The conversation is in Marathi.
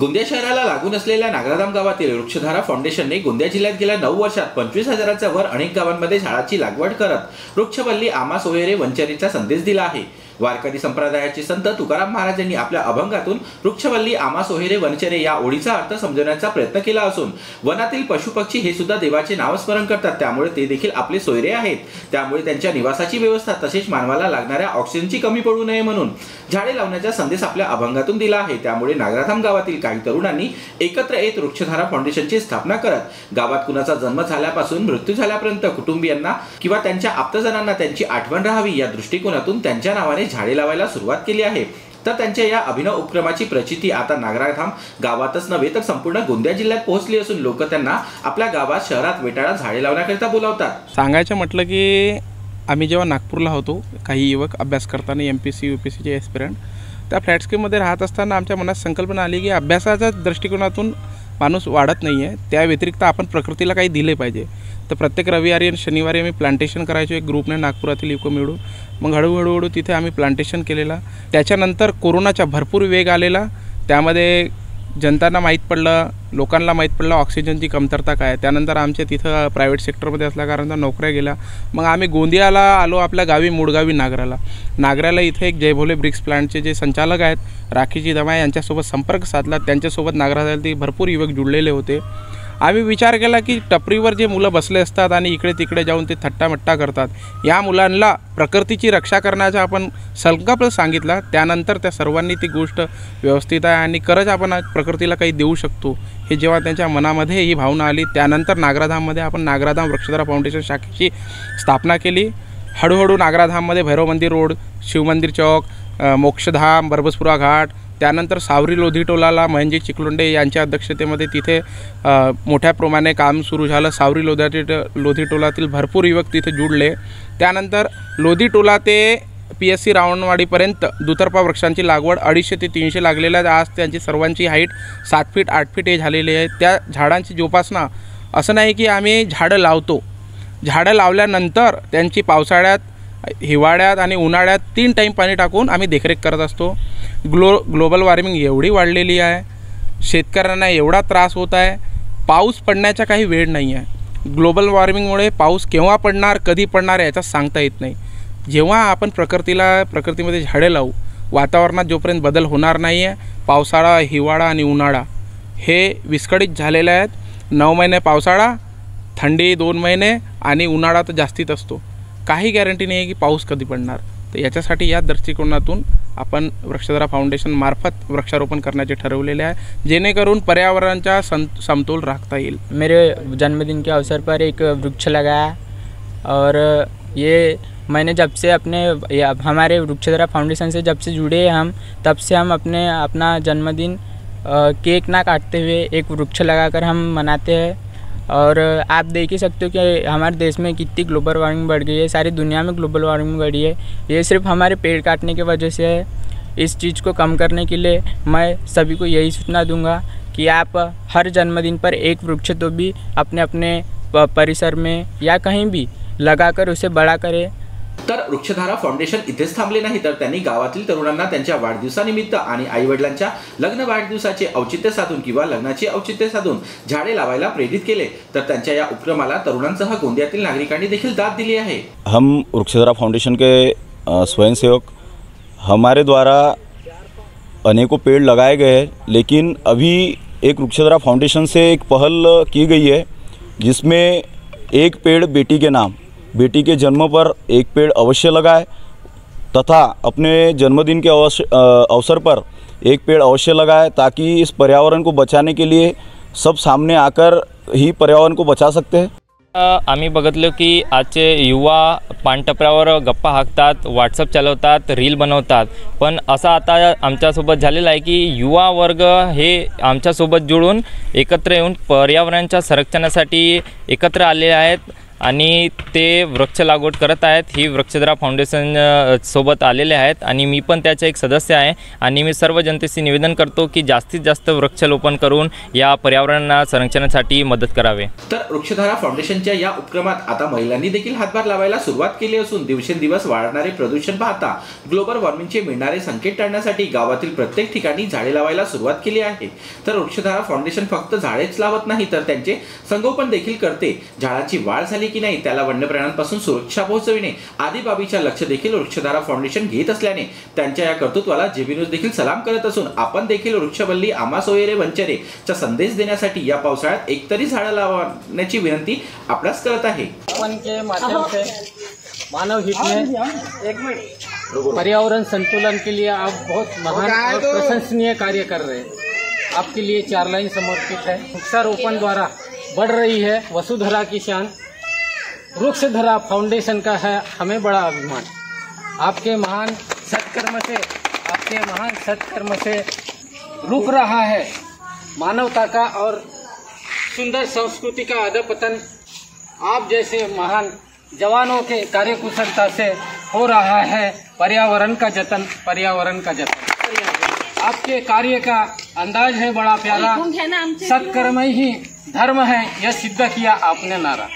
गोंदिया शहराला लागून असलेल्या नागराधाम गावातील वृक्षधारा फाउंडेशनने गोंदिया जिल्ह्यात गेल्या 9 वर्षात 25,000च्या वर अनेक गावांमध्ये झाडाची लागवड करत वृक्षवल्ली आमा सोहेरे वंचनेचा संदेश दिला आहे। वारकरी संप्रदायाचे संत तुकाराम महाराज यांनी आपल्या अभंगातून वृक्षवल्ली आमा सोहेरे वंचने या ओळीचा अर्थ समजवण्याचा प्रयत्न केला असून वनातील पशुपक्षी हे सुद्धा देवाचे नामस्मरण करतात, त्यामुळे ते देखील आपले सोयरे आहेत। त्यामुळे त्यांच्या निवासाची व्यवस्था तसेच मानवाला लागणाऱ्या ऑक्सिजनची कमी पडू नये म्हणून झाडे लावण्याचा संदेश आपल्या अभंगातून दिला आहे। त्यामुळे नागराधाम गावातील काही तरुणांनी एकत्र येत वृक्षधारा फाउंडेशनची स्थापना करत गावात कुणाचा जन्म झाल्यापासून मृत्यू झाल्यापर्यंत कुटुंबियांना किंवा त्यांच्या आप्तजनांना त्यांची आठवण राहावी या दृष्टिकोनातून त्यांच्या नावाने झाडे लावायला सुरुवात केली आहे। तर त्यांच्या या अभिनव उपक्रमाची प्रचिती आता नागराधाम गावातच नव्हे तर संपूर्ण गोंदिया जिल्ह्यात पोहोचली असून लोक त्यांना आपल्या गावात शहरात वेटाळा झाडे लावण्याकरिता बोलावतात। सांगायचं म्हटलं की आम्ही जेव्हा नागपूरला होतो काही युवक अभ्यास करताना एमपीसी यूपीसीचे एस्पिरंट त्या फ्लॅट स्कीममध्ये राहत असताना आमच्या मनात संकल्पना आली की अभ्यासाच्या दृष्टिकोनातून माणूस वाढत नाही आहे, त्या व्यतिरिक्त आपण प्रकृतीला काही दिले पाहिजे। तर प्रत्येक रविवारी आणि शनिवारी आम्ही प्लांटेशन करायचो एक ग्रुपने नागपुरातील युवक मिळून। मग हळूहळू तिथे आम्ही प्लांटेशन केलेला। त्याच्यानंतर कोरोनाचा भरपूर वेग आलेला, त्यामध्ये जनतांना माहीत पडलं, लोकांना माहीत पडलं ऑक्सिजनची कमतरता काय। त्यानंतर आमच्या तिथं प्रायव्हेट सेक्टरमध्ये असल्याकारण नोकऱ्या गेल्या। मग आम्ही गोंदियाला आलो, आपल्या गावी मूळगावी नागराला इथे एक जय भोले ब्रिक्स प्लांटचे जे संचालक आहेत राखीजी दमाय यांच्यासोबत संपर्क साधला। त्यांच्यासोबत नागरातील भरपूर युवक जुळलेले होते। आम्ही विचार केला की टपरीवर जे मुलं बसले असतात आणि इकडे तिकडे जाऊन ते थट्टामट्टा करतात, या मुलांना प्रकृतीची रक्षा करण्याचा आपण संकल्प सांगितला। त्यानंतर त्या सर्वांनी ती गोष्ट व्यवस्थित आहे आणि खरंच आपण प्रकृतीला काही देऊ शकतो हे जेव्हा त्यांच्या मनामध्ये ही भावना आली, त्यानंतर नागराधाममध्ये आपण नागराधाम वृक्षधारा फाउंडेशन शाखेची स्थापना केली। हळूहळू नागराधाममध्ये भैरव मंदिर रोड, शिवमंदिर चौक, मोक्षधाम, बरबसपुरा घाट, त्यानंतर सावरी लोधी टोलाला महेंद्रजी चिखलोंडे यांच्या अध्यक्षतेमध्ये तिथे मोठ्या प्रमाणे काम सुरू झालं। सावरी लोधी टोलातील भरपूर युवक तिथे जुळले। त्यानंतर लोधी टोला ते PSC रावणवाडीपर्यंत दुतर्फा वृक्षांची लागवड 250 ते 300 लागलेल्या आहे। आज त्यांची सर्वांची हाईट 7 फीट 8 फीट हे झालेली आहे। त्या झाडांची जोपासना असं नाही की आम्ही झाडं लावतो, झाडं लावल्यानंतर त्यांची पावसाळ्यात, हिवाळ्यात आणि उन्हाळ्यात 3 टाईम पाणी टाकून आम्ही देखरेख करत असतो। ग्लोबल वॉर्मिंग एवढी वाढलेली आहे, शेतकऱ्यांना एवढा त्रास होत आहे, पाऊस पडण्याचा काही वेळ नाही आहे। ग्लोबल वॉर्मिंगमुळे पाऊस केव्हा पडणार, कधी पडणार याचा सांगता येत नाही। जेव्हा आपण प्रकृतीमध्ये झाडे लावू, वातावरणात जोपर्यंत बदल होणार नाही आहे, पावसाळा, हिवाळा आणि उन्हाळा हे विस्कळीत झालेले आहेत। 9 महिने पावसाळा, थंडी 2 महिने आणि उन्हाळा तर जास्तीत असतो। काही गॅरंटी नाही आहे की पाऊस कधी पडणार। तर याच्यासाठी या दृष्टिकोनातून आपण वृक्षधारा फाउंडेशन मार्फत वृक्षारोपण करण्याचे ठरवलेले आहे, जेणेकरून पर्यावरणाचा समतोल राखता येईल। मेरे जन्मदिन के अवसर पर एक वृक्ष लगाया और ये मैंने जब से हमारे वृक्षधारा फाउंडेशन से जब से जुड़े हम, तब से हम अपना जन्मदिन केक ना काटते हुए एक वृक्ष लगाकर हम मनाते हैं। और आप देख ही सकते हो कि हमारे देश में कितनी ग्लोबल वार्मिंग बढ़ गई है, सारी दुनिया में ग्लोबल वार्मिंग बढ़ी है। ये सिर्फ हमारे पेड़ काटने की वजह से है। इस चीज़ को कम करने के लिए मैं सभी को यही सूचना दूंगा कि आप हर जन्मदिन पर एक वृक्ष तो भी अपने अपने परिसर में या कहीं भी लगाकर उसे बड़ा करें। तर वृक्षधारा फाउंडेशन इथेच थांबले नाही, तर त्यांनी गावातील तरुणांना त्यांच्या वाढदिवसानिमित्त आणि आईवडिलांच्या लग्न वाढदिवसाचे औचित्य साधून किंवा लग्नाचे औचित्य साधून झाडे लावायला प्रेरित केले। तर त्यांच्या या उपक्रमाला तरुणांसह गोंदियातील नागरिकांनी देखील दाद दिली आहे। हम वृक्षधारा फाउंडेशन के स्वयंसेवक, हमारे द्वारा अनेकों पेड़ लगाए गए हैं, लेकिन अभी एक वृक्षधारा फाउंडेशन से एक पहल की गई है जिसमें एक पेड़ बेटी के नाम, बेटी के जन्म पर एक पेड़ अवश्य लगाए तथा अपने जन्मदिन के अवसर पर एक पेड़ अवश्य लगाए, ताकि इस पर्यावरण को बचाने के लिए सब सामने आकर ही पर्यावरण को बचा सकते हैं। आम्ही बघितलं की आजचे युवा पानटपऱ्यावर गप्पा हाकतात, व्हॉट्सअप चालवतात, रील बनवतात, पण असं आता आमच्यासोबत झालेलं आहे की युवा वर्ग हे आमच्यासोबत जुळून एकत्र येऊन पर्यावरणाच्या संरक्षणासाठी एकत्र आले आहेत। आणि ते वृक्ष लागवड करत आहेत. ही वृक्षधारा फाउंडेशन सोबत आलेले आहेत आणि मी पण त्याचे एक सदस्य आहे. आणि मी सर्व जनतेशी निवेदन करतो की जास्तीत जास्त वृक्षारोपण करून या पर्यावरण संरक्षणासाठी मदत करावे. तर वृक्षधारा फाउंडेशनच्या या उपक्रमात आता महिलांनी देखील हातभार लावायला सुरुवात केली असून दिवसेंदिवस वाढणारे प्रदूषण पाहता ग्लोबल वॉर्मिंगचे मिळणारे संकेत टाळण्यासाठी गावातील प्रत्येक ठिकाणी झाडे लावायला सुरुवात केली आहे. तर वृक्षधारा फाउंडेशन फक्त झाडेच लावत नाही तर त्यांचे संगोपन देखील करते. झाडाची वाढ झाली की नाही, त्याला वन्य प्राण्यांपासून सुरक्षा पोहोचविणे आदी बाबीच्या लक्ष देखील वृक्षधारा फाउंडेशन घेत असल्याने त्यांच्या या कर्तृत्वाला जेबी न्यूज देखील सलाम करत असून आपण देखील वृक्षवल्ली आमा सोयरे वंचरे चा संदेश देण्यासाठी या पावसाळ्यात एकतरी झाडं लावण्याची विनंती आपल्यास करत आहे. के माध्यम से मानव हित में पर्यावरण संतुलन के लिए आप बहुत महान और प्रशंसनीय कार्य कर रहे हैं. आपके लिए 4 लाइन समर्पित है. वृक्षारोपण द्वारा बढ़ रही है वसुधरा की शान. वृक्षधरा फाउंडेशन का है हमें बड़ा अभिमान. आपके महान सत्कर्म से रुक रहा है मानवता का और सुंदर संस्कृति का अधपतन. आप जैसे महान जवानों के कार्यकुशलता से हो रहा है पर्यावरण का जतन. आपके कार्य का अंदाज है बड़ा प्यारा. सत्कर्म ही धर्म है, यह सिद्ध किया आपने नारा.